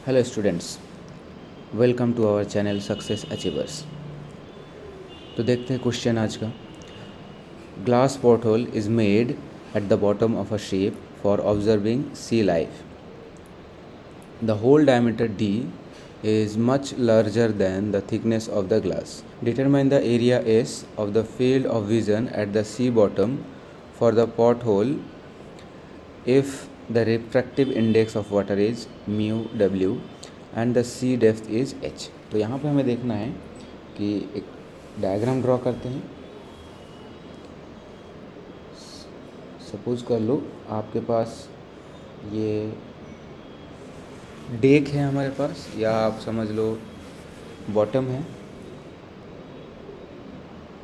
Hello students, welcome to our channel success achievers. तो देखते हैं क्वेश्चन आज का। Glass porthole is made at the bottom of a ship for observing sea life. The hole diameter d is much larger than the thickness of the glass. Determine the area S of the field of vision at the sea bottom for the porthole if the refractive index of water is mu w and the sea depth is h। तो यहाँ पे हमें देखना है कि एक diagram draw करते हैं। सपोज कर लो आपके पास ये डेक है हमारे पास, या आप समझ लो बॉटम है,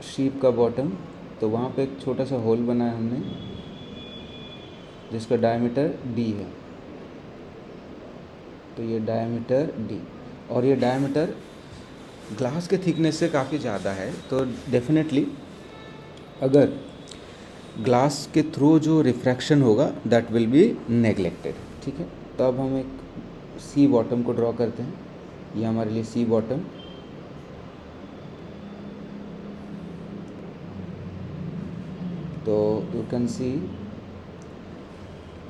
शीप का बॉटम। तो वहाँ पे एक छोटा सा होल बनाया हमने जिसका डायमीटर d है। तो ये डायमीटर d और ये डायमीटर ग्लास के थिकनेस से काफ़ी ज़्यादा है, तो डेफिनेटली अगर ग्लास के थ्रू जो रिफ्रैक्शन होगा दैट विल बी नेगलेक्टेड। ठीक है, तो अब हम एक सी बॉटम को ड्रॉ करते हैं। ये हमारे लिए सी बॉटम। तो यू कैन सी,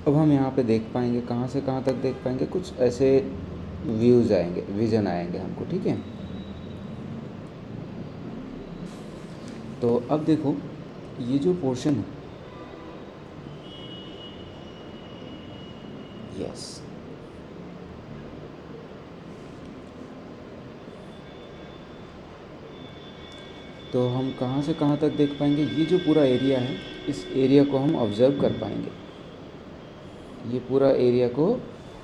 अब हम यहाँ पे देख पाएंगे, कहाँ से कहाँ तक देख पाएंगे, कुछ ऐसे व्यूज़ आएंगे, विजन आएंगे हमको। ठीक है, तो अब देखो ये जो पोर्शन है, यस, तो हम कहाँ से कहाँ तक देख पाएंगे, ये जो पूरा एरिया है इस एरिया को हम ऑब्ज़र्व कर पाएंगे। ये पूरा एरिया को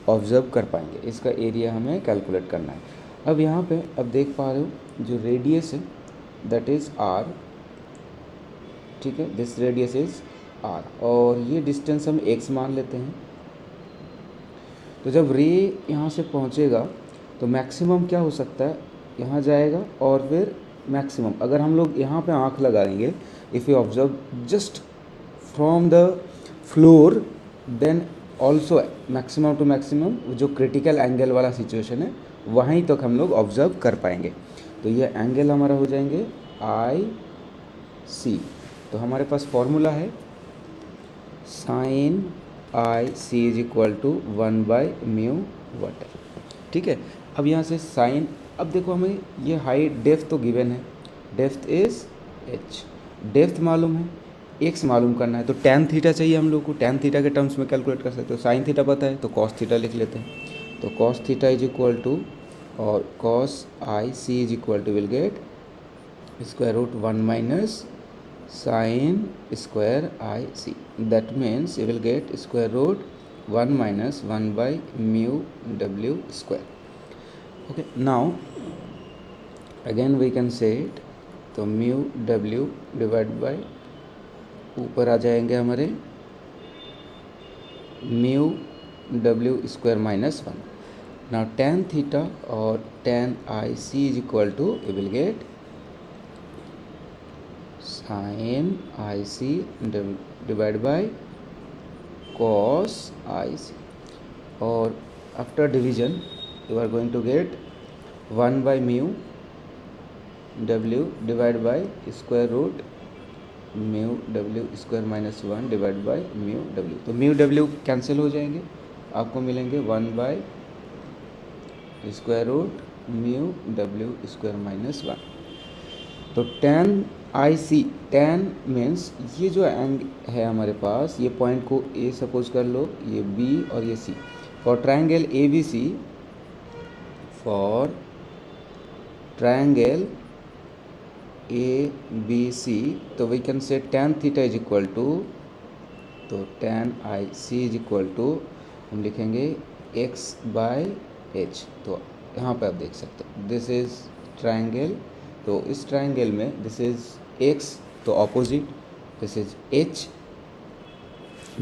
ऑब्ज़र्व कर पाएंगे, इसका एरिया हमें कैलकुलेट करना है। अब यहाँ पे अब देख पा रहे हो जो रेडियस है दैट इज़ आर। ठीक है, दिस रेडियस इज़ आर और ये डिस्टेंस हम एक्स मान लेते हैं। तो जब रे यहाँ से पहुँचेगा तो मैक्सिमम क्या हो सकता है, यहाँ जाएगा और फिर मैक्सिमम, अगर हम लोग यहाँ पे आँख लगाएंगे, if you observe just from the floor, then also maximum to maximum जो क्रिटिकल एंगल वाला सिचुएशन है वहीं तक हम लोग ऑब्जर्व कर पाएंगे। तो ये एंगल हमारा हो जाएंगे आई सी। तो हमारे पास फॉर्मूला है sine I C is equal to 1/μ water. ठीक है, अब यहाँ से साइन, अब देखो हमें ये हाइट डेप्थ तो गिवन है, डेप्थ इज़ h, डेप्थ मालूम है, x मालूम करना है। तो tan थीटा चाहिए हम लोग को, tan थीटा के टर्म्स में कैलकुलेट कर सकते हो। साइन थीटा पता है तो cos थीटा लिख लेते हैं। तो cos theta is equal to, और cos I C is equal to will get square root 1 minus sine square I C, that means you will get square root 1 minus 1/μ w square. Okay, now again we can say it, तो mu W divide by, ऊपर आ जाएंगे हमारे mu W square minus 1। Now tan theta और tan I C is equal to, you will gate sine I c divide by cos I c, और after division you are going to get 1/μ w divided by square root mu w square minus 1 divide by mu w। तो mu w cancel हो जाएंगे, आपको मिलेंगे 1 square root mu w square minus 1। तो tan आई c, tan means ये जो एंग है हमारे पास, ये पॉइंट को ए सपोज कर लो, ये b और ये c। For triangle A B C, for triangle ABC, तो we can say tan theta is equal to, तो tan IC is equal to हम लिखेंगे x/h। तो यहाँ पे आप देख सकते हो दिस इज ट्राइंगल, तो इस ट्राइंगल में दिस इज x, तो opposite, this is h,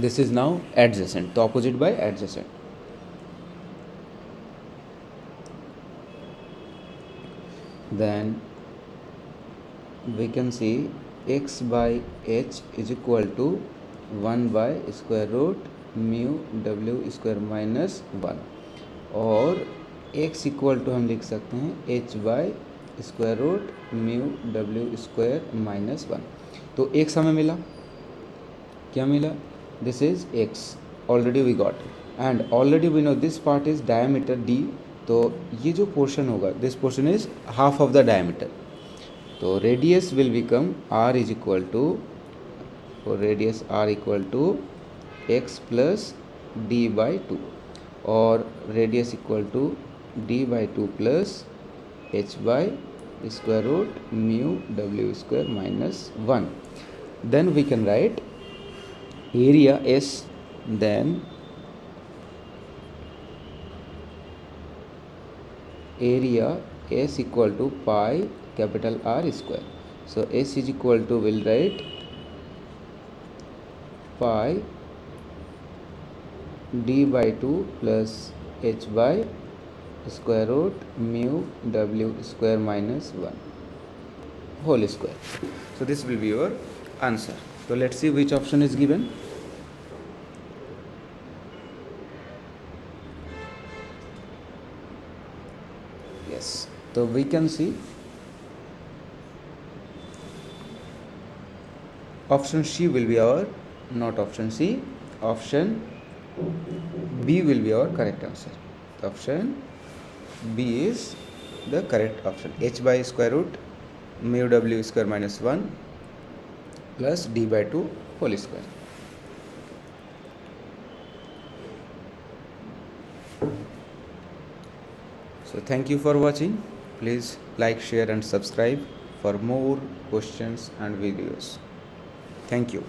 this is now adjacent, तो opposite by adjacent. then we can see x/h is equal to 1 by square root mu w square minus 1, और x equal to हम लिख सकते हैं h by square root mu W square minus 1। तो x हमें मिला, क्या मिला, this is x already we got and already we know this part is diameter d। तो ये जो पोर्शन होगा this portion is half of the diameter. तो radius will become r is equal to, for radius r equal to x plus d by 2 और radius equal to d by 2 plus h by square root mu w square minus 1. Then we can write area S, then area S equal to pi capital R square. So S is equal to, we'll write pi d by 2 plus h by square root mu w square minus 1 whole square. So this will be your answer. So let's see which option is given. Yes, so we can see option C will be our, not option C, option B will be our correct answer. Option B is the correct option. H by square root mu w square minus 1 plus d by 2 whole square. So thank you for watching. Please like, share and subscribe for more questions and videos. Thank you.